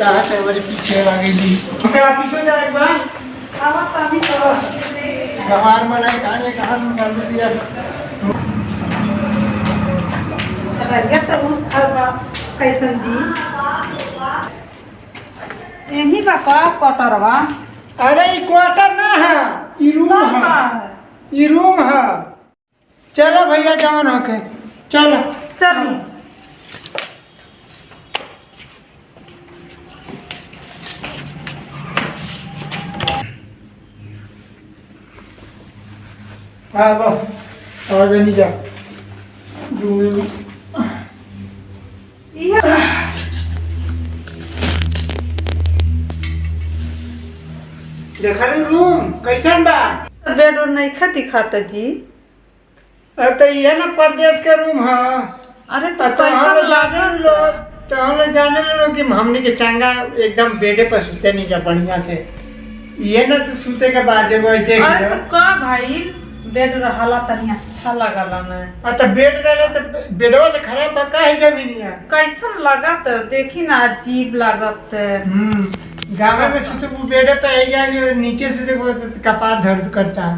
कहा से हमारे पीछे लगी थी क्या पीछे जाए एक बार आवा पानी चलो गवार मलाई खाने कहाँ से चल दिया रहिया तो उस खरबा कैसन जी यही बापा कटरवा अरे ये क्वार्टर ना है ये रूम है ये रूम है चलो भैया जवान होके चलो चली हाँ बस और नहीं जा रूम में देखा नहीं रूम कैसन बा बेड और नहीं खा दिखाता जी तो ये ना परदेश का रूम है अरे तो हम जाने लो तो हम जाने लो कि हमने के चंगा एकदम बेडे पर सुते नहीं जा बढ़िया से ये ना तो सुते के बाद जब देख अरे तो का भाई बेड रहला तनी अच्छा लगला मैं तो बेड रहले तो बेडवा से खराब बका है जमीनिया कैसन लागत देखी ना अजीब लागत गाँव में सुते बेडे पे आई जाए नीचे से कपार दर्द करता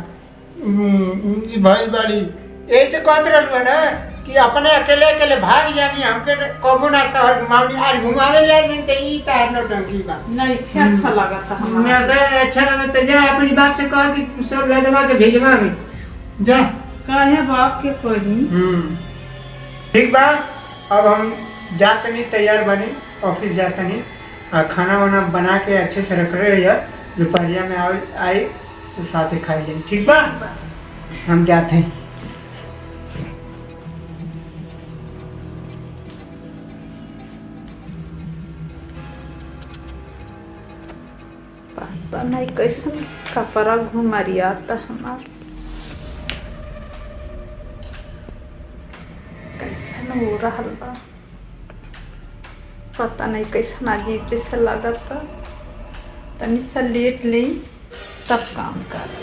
भाई बाड़ी यही से कहते रहलू ना कि अपने अकेले अकेले भाग जानी हमके कबो ना शहर घुमावनी आज घुमावे जाए नहीं तो ई तार न टंकी बा नहीं अच्छा लागत मैं तो अच्छा लगता जा अपनी बाप से कह कि सब लदवा के भेजवा में जा काहे बाप के कोई ठीक बा अब हम जाते नहीं तैयार बनी ऑफिस जाते नहीं और खाना वाना बना के अच्छे से रख रहे हैं दोपहरिया में आए तो साथ ही खाई लेंगे ठीक बा हम जाते हैं पता नहीं कैसन कपड़ा घुमरियाता हमार कैसन हो रहल बा पता नहीं कैसन अजीब जैसा लागत तनी सा लेट ली तब काम कर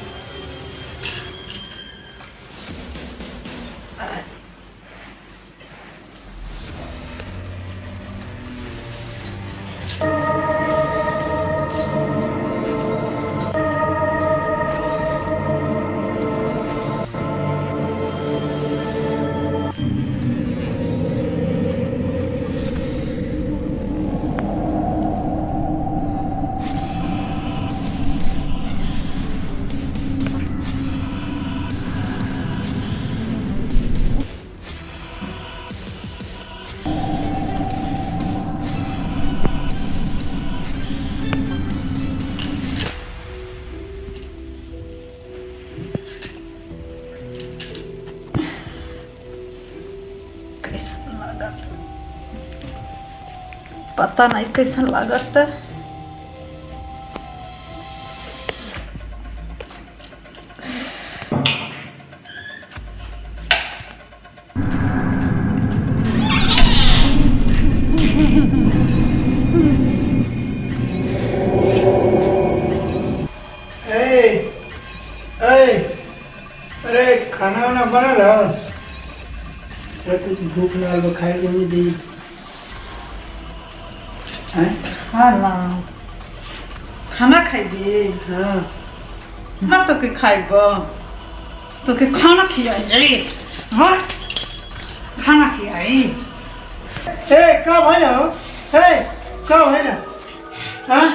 पता नहीं कैसन लागत अरे खाना वाना बनल है कुछ भूख लागल खाए के नहीं दी खाना खाइबे हाँ ना तो के खाइब तो के खाना खियाई हाँ खाना खियाई हे कब है ना हे कब है ना हाँ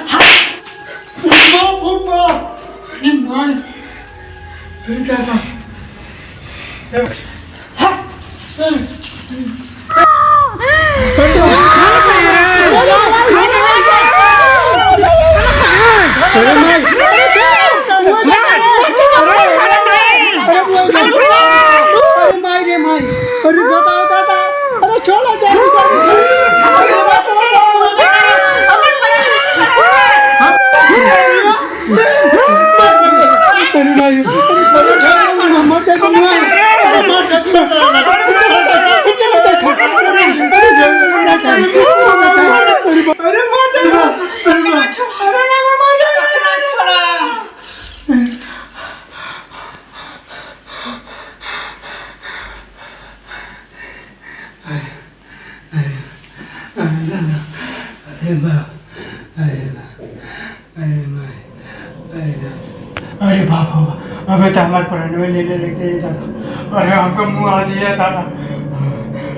अरे बाप रे बाप, अबे तो हमारे पुराने में लेने लग जाइए दादा। अरे हमको मुँह आ दिया दादा।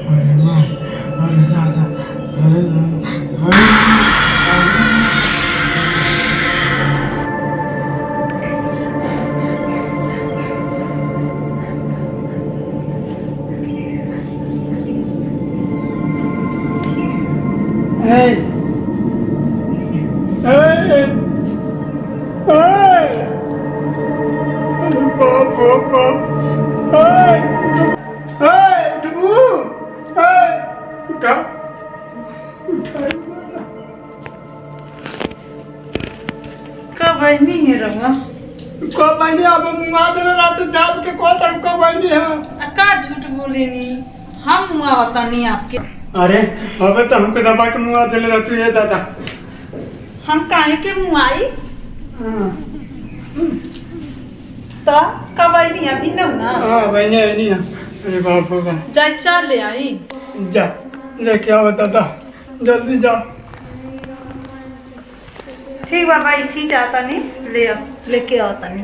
अरे माँ, अरे दादा, अरे दादा, Hey! Hey! Hey! Bob, Bob, Bob! Hey! Hey! Dubu! Hey! उठा! उठा! कब आई नहीं है रंगा? कब आई नहीं अब मुँह दे रहा तो जाब के को तर कब आई नहीं है? का झूठ बोले नहीं? हम मुँह बता नहीं आपके। अरे अबे तो हमको दबा के मुँह दे रहा तू ये दादा। हम काहे के मुँह आई? हाँ तो कब आई नहीं अभी ना ना? हाँ भाई नहीं है। अरे बाप रे बाप। जाए चाल ले आई। जा लेके आओ दादा जल्दी जा। ठीक बा भाई ठीक है आता नहीं ले आओ लेके आओ तनी।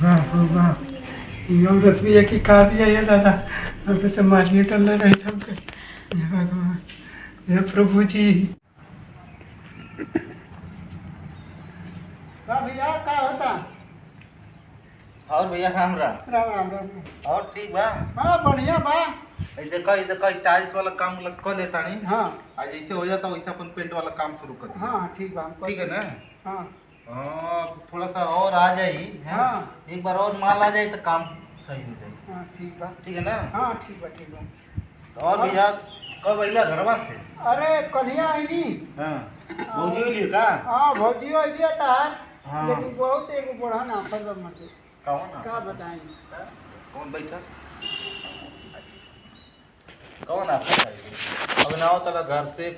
बाप रे बाप ये रसगुल्ला की खा दिया ये दादा। अबे तो मारिए टल रहे सबके। हे भगवान हे प्रभु जी। भैया क्या होता? और भैया राम राम। राम राम राम। और ठीक बा? हाँ बढ़िया बा। ये देखो टाइल्स वाला काम कर देता नहीं। हाँ आज जैसे हो जाता वैसे अपन पेंट वाला काम शुरू कर दें। हाँ ठीक बा। ठीक है ना? हाँ हाँ थोड़ा सा और आ जाए है? हाँ। एक बार और माल आ जाए तो काम सही हो जाए। हाँ ठीक बा। ठीक है ना? हाँ ठीक बा। और भैया कब अइला घरवा से? अरे कलिया आईनी। हाँ भौजी लिए का? हाँ भौजी लिया तार। हाँ। लेकिन बहुत एगो बढ़ा ना फल मत कौन ना? का बताएं? कौन बैठा? कौन आपका? अब ना तला घर से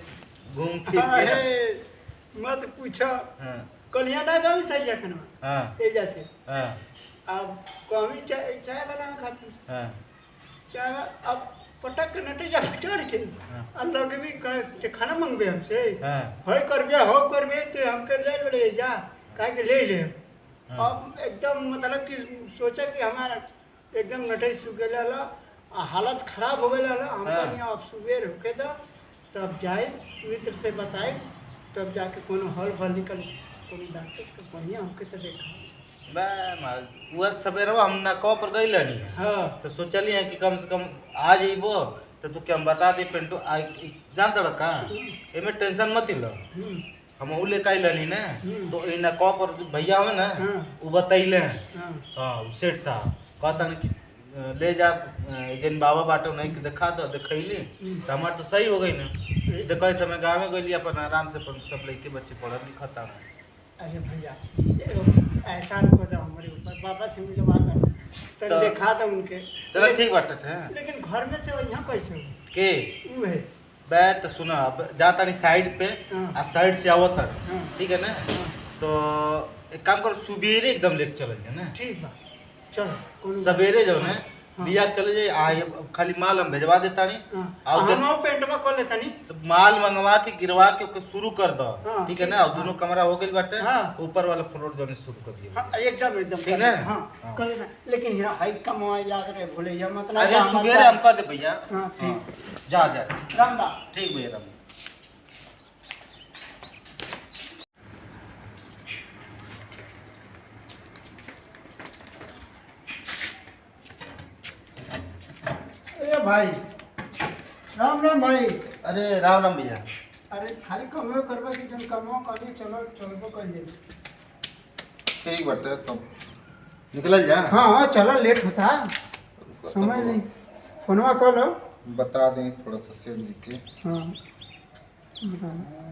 घूम फिर के। अरे मत पूछो। हाँ कलिया ना भी सही जखन हाँ ए जैसे हाँ अब कमी चाय चाय बना खाती हाँ चाय अब पटक के नटे जा चढ़ के अब लोग भी कहे खाना मांगबे हमसे हाँ होय करबे हो करबे तो हमके ले ले जा काहे के ले ले। हाँ। अब एकदम मतलब कि सोचा कि हमारा एकदम नटे सुगेला हालत खराब हो गया हम हाँ। कहनी अब सुबेर होके दो तब जाए मित्र से बताए तब जाके कोनो हल फल निकल कोनो डॉक्टर के बढ़िया हमके तो देखा वह सवेरवा हम ना कौ पर गई लनी हाँ तो सोचली है कि कम से कम आ जाइबो तो तू क्या हम बता दे पेंटो जान तड़ का एमे टेंशन मत लो हम ऊ ले काई लनी ना तो इना कौ पर भैया हो ना हाँ। वो बतैले हाँ हां सेठ साहब कहता कि ले जा जन बाबा बाटो नहीं कि दिखा दो दिखैली तो हमार तो सही हो गई ना देखो समय गाँव में गई अपन आराम से अपन सब लड़के बच्चे पढ़ लिखता है। अरे भैया एहसान को दो हमारे ऊपर बाबा से मिलवा दो तो दिखा दो उनके। चलो ठीक बात है लेकिन घर में से यहाँ कैसे हो के वो है बे तो सुना अब जाता नहीं साइड पे हाँ। आ साइड से आवता हाँ। ठीक है ना? हाँ। तो एक काम करो सुबेरे एकदम लेके चले जाए ना ठीक बा चलो कोनो सवेरे जो है हाँ। लिया चले जाए खाली माल हम भेजवा देता नहीं हाँ और हम पेंट में कर लेता नहीं तो माल मंगवा के गिरवा के ओके शुरू कर दो हाँ, ठीक है ना? और दोनों कमरा हो गई बाटे हाँ। ऊपर वाला फ्लोर जो है शुरू कर दिया। हाँ एकदम एकदम ठीक है? हाँ हाँ। कर लेना लेकिन यहाँ हाई कमवा याद रहे भूले या मतलब अरे सुबेरे हम कर दे भैया। हाँ ठीक हाँ, जा जा राम राम। ठीक भैया राम। ए भाई राम राम भाई। अरे राम राम भैया। अरे खाली कमो करबा कि जन कमो कर चलो चलबो कर ले। ठीक बाटे तब निकल जा। हाँ हाँ चलो लेट होता समय नहीं फोनवा कर लो बता दें थोड़ा सा सेठ जी के। हाँ बताओ।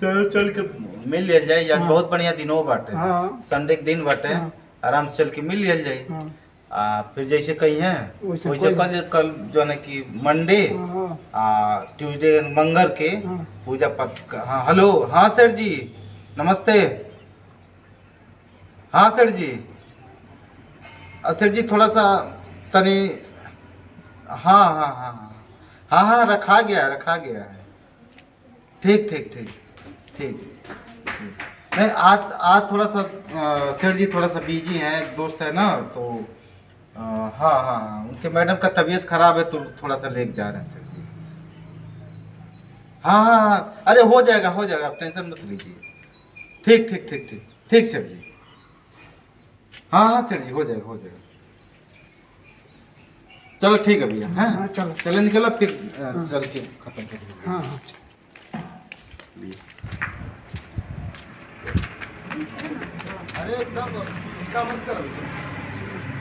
चल चल के मिल लिया जाए आज हाँ। बहुत बढ़िया दिन हो बाटे। हाँ संडे के दिन बाटे हाँ। आराम से चल के मिल लिया जाए। हाँ फिर जैसे कही है वैसे वैसे कोई- कल जो है कि मंडे हाँ ट्यूसडे मंगर के हाँ। पूजा पाठ। हाँ हेलो, हाँ सर जी नमस्ते। हाँ सर जी, सर जी थोड़ा सा तनी, हाँ हाँ हाँ हाँ हाँ रखा गया है। ठीक ठीक ठीक ठीक। नहीं आज थोड़ा सा सर जी थोड़ा सा बिजी हैं, एक दोस्त है ना, तो हाँ हाँ हाँ उनके मैडम का तबीयत खराब है तो थोड़ा सा लेके जा रहे हैं सर जी। हाँ हाँ हाँ, अरे हो जाएगा आप टेंशन मत लीजिए। ठीक ठीक ठीक ठीक ठीक सर जी। हाँ हाँ सर जी हो जाएगा। चलो ठीक है भैया। हाँ, चलो। चलो निकलो फिर चल के खत्म कर दीजिए। हाँ हाँ अरे एकदम चिंता मत करो।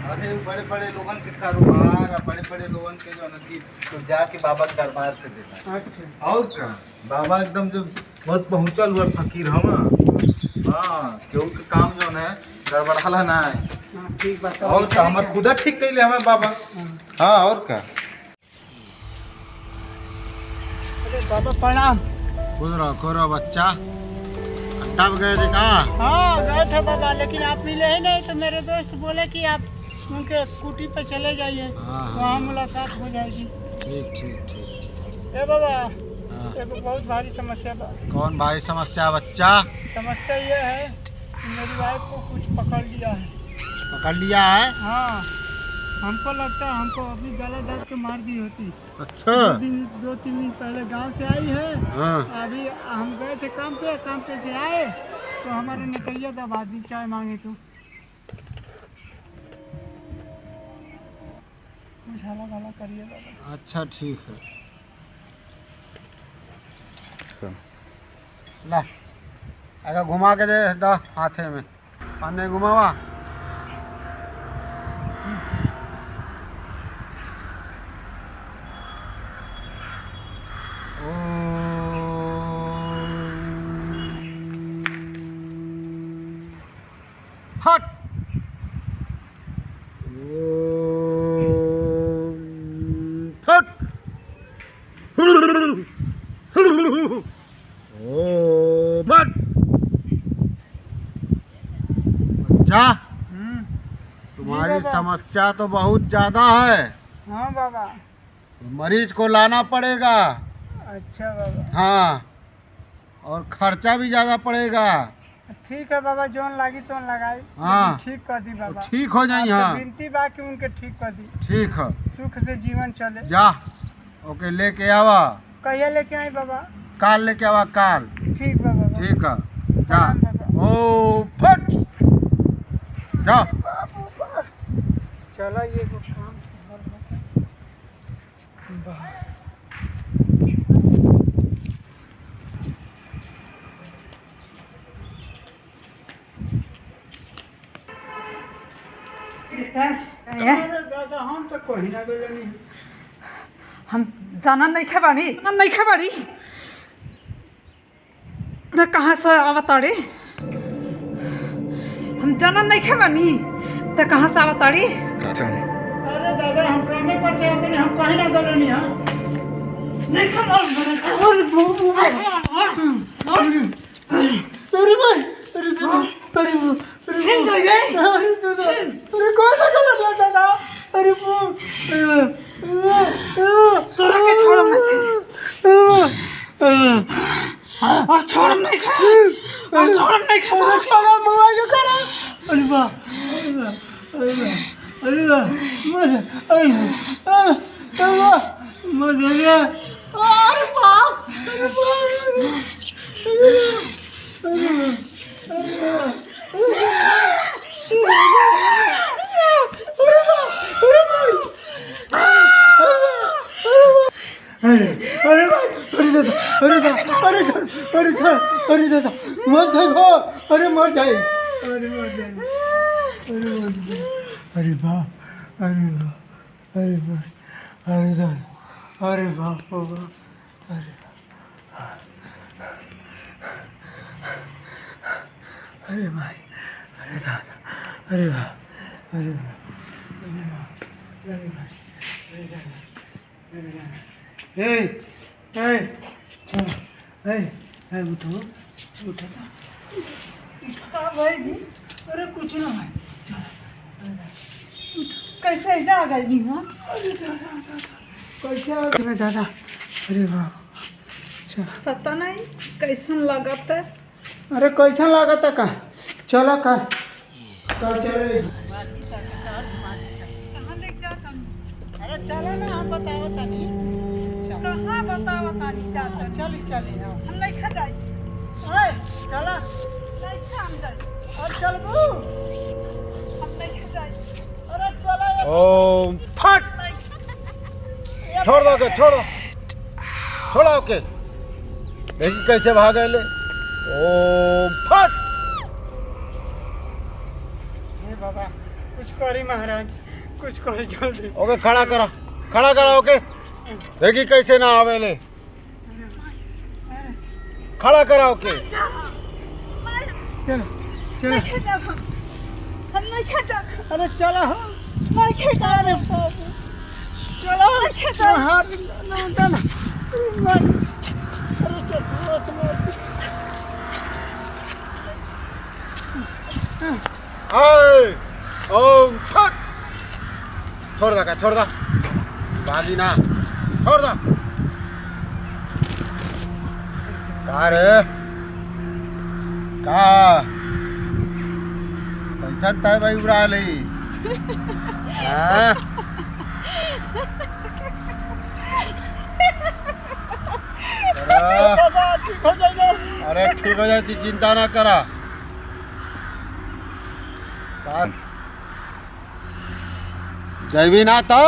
अरे बड़े बड़े लोगन के कारोबार और बड़े बड़े लोगन के जो नदी तो जाके बाबा के दरबार से देना। अच्छा। और का बाबा एकदम जो बहुत पहुँचल हुआ फकीर हम। हाँ केहू के काम जो है गड़बड़ाला ना है। हाँ, ठीक बात। और का हमार खुदा ठीक कैले हमें बाबा। हाँ। हाँ और का अरे बाबा प्रणाम। खुद रहो बच्चा। अड्डा में गए थे का? हाँ गए थे बाबा, लेकिन आप मिले ही नहीं तो मेरे दोस्त बोले कि आप उनके स्कूटी पे चले जाइए, वहाँ मुलाकात हो जाएगी। ठीक। ए बाबा एक बहुत भारी समस्या बा। कौन भारी समस्या बच्चा? समस्या ये है कि मेरी वाइफ को कुछ पकड़ लिया है। पकड़ लिया है? हाँ, हमको लगता है हमको अभी गला दर्द के मार दी होती। अच्छा। 2-3 दिन पहले गांव से आई है। हाँ। अभी हम गए थे काम पे से आए तो हमारे नटैया दबा दी, चाय मांगे तो कुछ हला करिए बाबा। अच्छा ठीक है। ला अगर घुमा के दे दा हाथे में पाने घुमावा। हट। हट। बट बच्चा तुम्हारी बाबा। समस्या तो बहुत ज्यादा है। हाँ बाबा। मरीज को लाना पड़ेगा। अच्छा बाबा। हाँ और खर्चा भी ज्यादा पड़ेगा। ठीक है बाबा, जोन लागी तो लगाई। हाँ। ठीक कर दी बाबा। ठीक हो जाइए। आपसे हाँ विनती बा कि उनके ठीक कर दी, ठीक है। सुख से जीवन चले। जा ओके लेके आवा। कहिया लेके आई बाबा? काल लेके आवा काल। ठीक बा बाबा। ठीक है जा। ओ फट जा। चलो ये वो काम अरे दादा हम तो कहीं ना गए नहीं। हम जाना नहीं खबाड़ी न कहाँ से आवताड़ी। हम जाना नहीं खबानी तो कहाँ से आवताड़ी। अरे दादा हम कामे पर से आते नहीं, हम कहीं ना गए नहीं। हाँ नहीं खबर अरे भाई, अरे दादा, अरे कौन सा गलत दादा? अरे तोरा के छोड़म नहीं खा छोड़ा मोबाइल करा। अरे वाह, अरे वाह मजा। अरे बाप, मर जाए। अरे वाह, अरे बाप अरे भाई, अरे दादा, अरे वाह, अरे वाह, अरे भाई, अरे दादा, ए ए ए ए उठो उठो का भाई जी अरे कुछ ना है कैसे जा गई हां कैसे अरे दादा अरे बाप चल पता नहीं कैसन लगता है। अरे कैसा लागत का चलो का चले कहां लेके जाता अरे चलो ना हम बताओ तनी कहां बताओ तानी जाता चल चले हम नहीं खा जाई ओए चला नहीं खा हम जाई और चलबू हम नहीं खा जाई अरे चलो ओम फट छोड़ दो के छोड़ो छोड़ो के देखी कैसे भाग गए। ओम फट हे बाबा कुछ करी महाराज कुछ करी जल्दी ओके खड़ा करा ओके देखी कैसे ना आवेले खड़ा करा ओके चलो चलो नहीं खा जा हम नहीं खा जा अरे चलो नहीं खा जा अरे बाबू चलो नहीं खा जा हाथ ना उठाना अरे चलो आए ओम फट छोड़ दा भागी ना छोड़ दा का रे का कैसा तय भाई उड़ा ले हाँ? अरे ठीक हो जाती चिंता ना करा जैवी ना तो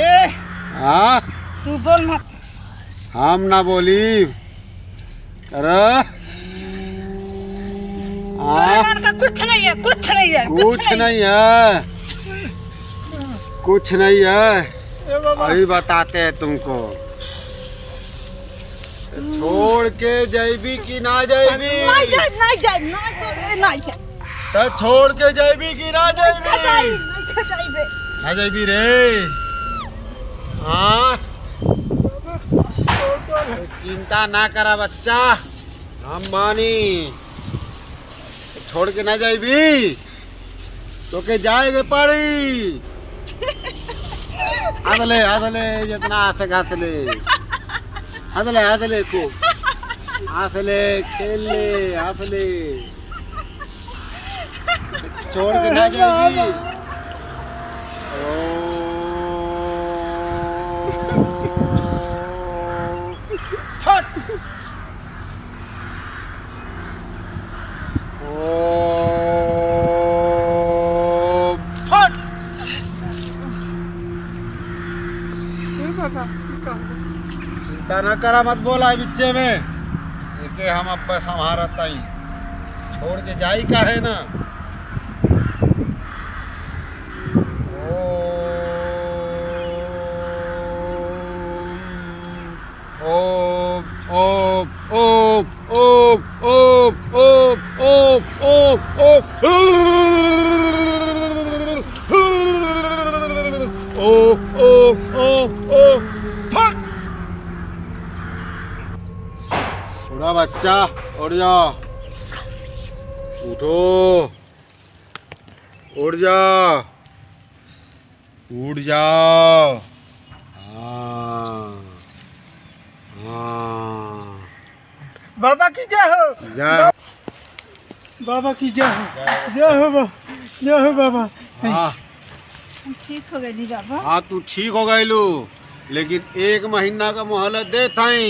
ए हाँ तू बोल मत हम ना बोली कर मन का कुछ नहीं है कुछ नहीं है अभी बताते हैं तुमको छोड़ के जैबी की ना जैबी नहीं तो छोड़ के जैबी की ना जैबी ना जैबी रे हाँ चिंता ना करा बच्चा हम मानी छोड़ के ना जाएगी तो के जाएगे पड़ी आदले जितना आसे घासले आदले को आसले खेल ले आसले छोड़ के ना जाएगी चिंता न करा मत बोला बिच्चे में देखे हम अब संभारत आई छोड़ के जाई का है ना ओम ओम ओम ओम ओम ओम ओम ओम ओम फट उड़ा बच्चा उड़ जाओ उठो उड़ जाओ उड़ जाओ हाँ हाँ बाबा की जय हो जा बाबा की जय हो बाबा हाँ ठीक हो गई बाबा हाँ तू ठीक हो गई लू लेकिन 1 महीना का मोहलत दे थाई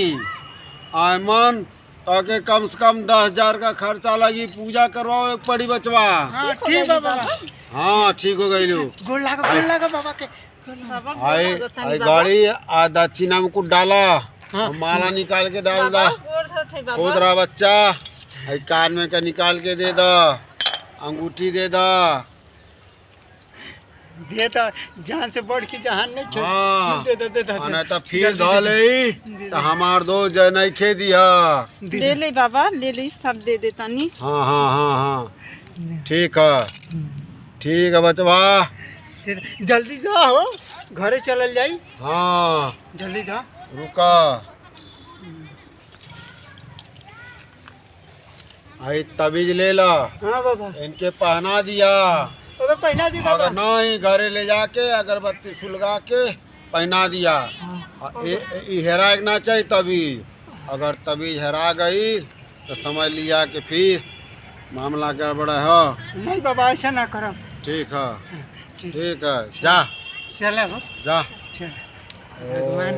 आयमन ताकि कम से कम 10,000 का खर्चा लगी पूजा करवाओ एक पड़ी बचवा हाँ ठीक है बाबा हाँ ठीक हो गई लू गोल लगा बाबा के आई गाड़ी आ दक्षिणा में कुछ डाला हाँ। माला निकाल के डाल दा खोद रहा बच्चा आई कान में का निकाल के दे दा अंगूठी दे दा दे तो जान से बढ़ के जहान नहीं खेल हाँ दे नहीं तो फिर धो ले तो हमार दो नहीं खे दिया ले ले बाबा ले ले सब दे देता नी हाँ हाँ हाँ हाँ ठीक है बचवा जल्दी जाओ घरे चलल जाई। हाँ जल्दी जा। रुका आई तबीज ले ला, हाँ बाबा। इनके पहना दिया। बाबा पहना दी बाबा। अगर नहीं घरे ले जाके अगरबत्ती सुलगा के पहना दिया। हेरा ना चाहिए तबीज, अगर तबीज हेरा गई तो समझ लिया कि फिर मामला गड़बड़ा है। नहीं बाबा ऐसा ना करो। ठीक है, ठीक है, जा चले बाबा। जा। चल भगवान